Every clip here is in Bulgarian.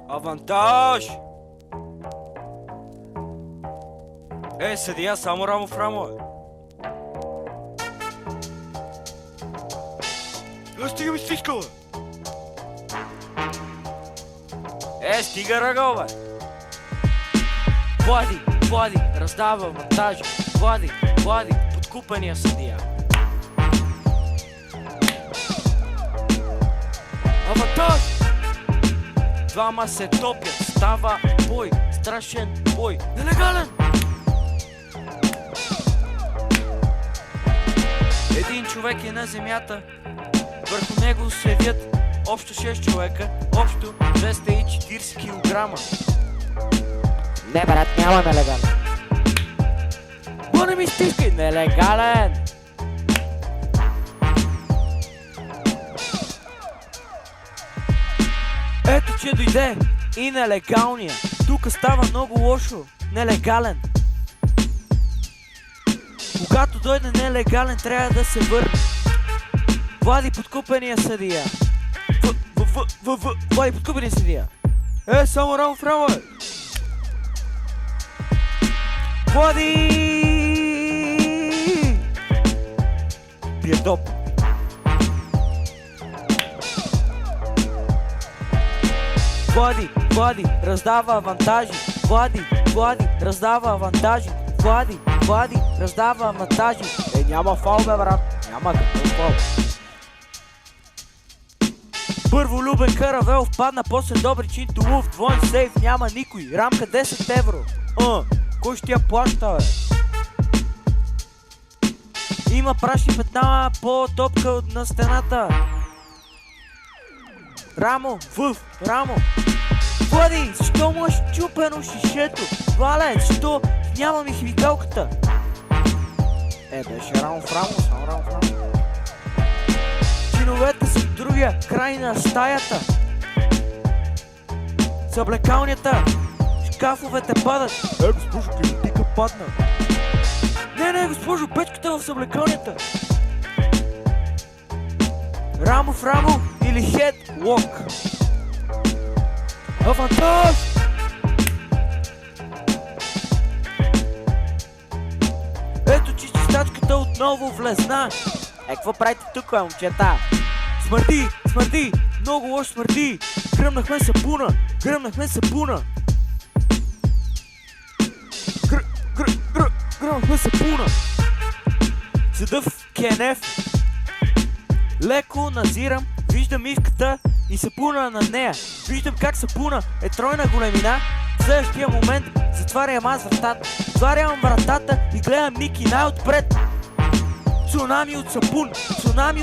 Авантаж! Съдия, само рамо в рамо. Стига ми стискала! Стига ръгъл, бе! Влади, раздава авантажи. Влади, подкупения съдия. Авантаж! Двама се топят, става бой, страшен бой, нелегален! Един човек е на земята, върху него седят общо 6 човека, общо 240 килограма. Не, брат, няма нелегален. Не ми стискай, нелегален! Ето, че дойде и нелегалния. Тук става много лошо. Нелегален. Когато дойде нелегален, трябва да се върне. Влади, подкупения съдия. Влади, подкупения съдия. Само рамо в рамо, бе. Влади! Биедоп. Влади, раздава авантажи. Влади, раздава авантажи. Влади, раздава авантажи. Няма фаул, бе, брат. Няма какъв фаул. Първо Любен Каравелов падна, после Добричин Тулов. Двоен сейф, няма никой. Рамка 10 евро. Кой ще я плаща, бе? Има прашни петна по топка на стената. Рамо, рамо. Влади, защо му е щупено шишето? Вале, защо няма ми химикалката? Беше рамо в рамо, само рамо в рамо. Чиновете са в другия край на стаята. Съблекалнята. Шкафовете падат. Госпожо, климатика падна. Не, госпожо, печката в съблекалнята. Рамо в рамо или хедлок. Авантаж! Ето, че чистачката отново влезна. Какво правите тук, момчета? Смърди! Много лошо смърди! Гръмнахме сапуна! Гръмнахме сапуна! Седа в кенеф. Леко назирам, виждам ивката и сапуна на нея. Виждам как сапуна е тройна големина. В следващия момент затварям аз вратата. Отварям вратата и гледам Ники най-отпред. Цунами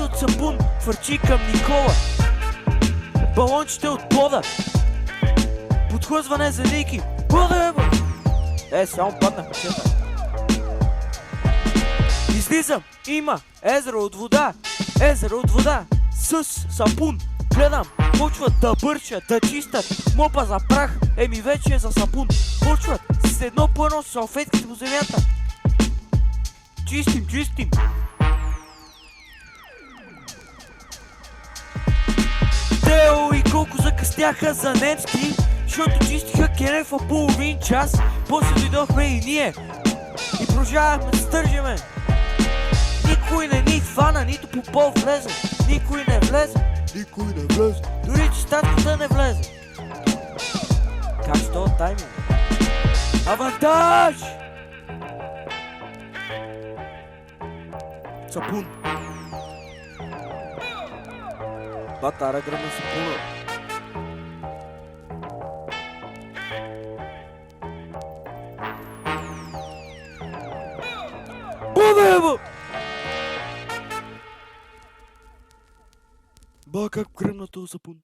от сапун хвърчи към Никола. Балончите от пода. Подхлъзване за Ники. Пода, бе! Само паднах, момчета. Излизам, има езеро от вода, с сапун. Гледам, почват да бърчат, да чистят, мопа за прах, вече е за сапун. Почват с едно пълно салфетките по земята. Чистим. Тео и колко закъсняха за немски, защото чистиха кенефа половин час. После дойдохме и ние и продължавахме да стържиме. Никой не ни хвана, нито Попов влезе. Никой не влезе. Дори чистачката не влезе. Как ще това тайминг? Авантаж! Сапун. Батара гръмна сапуна. Ба, как гръмна този сапун.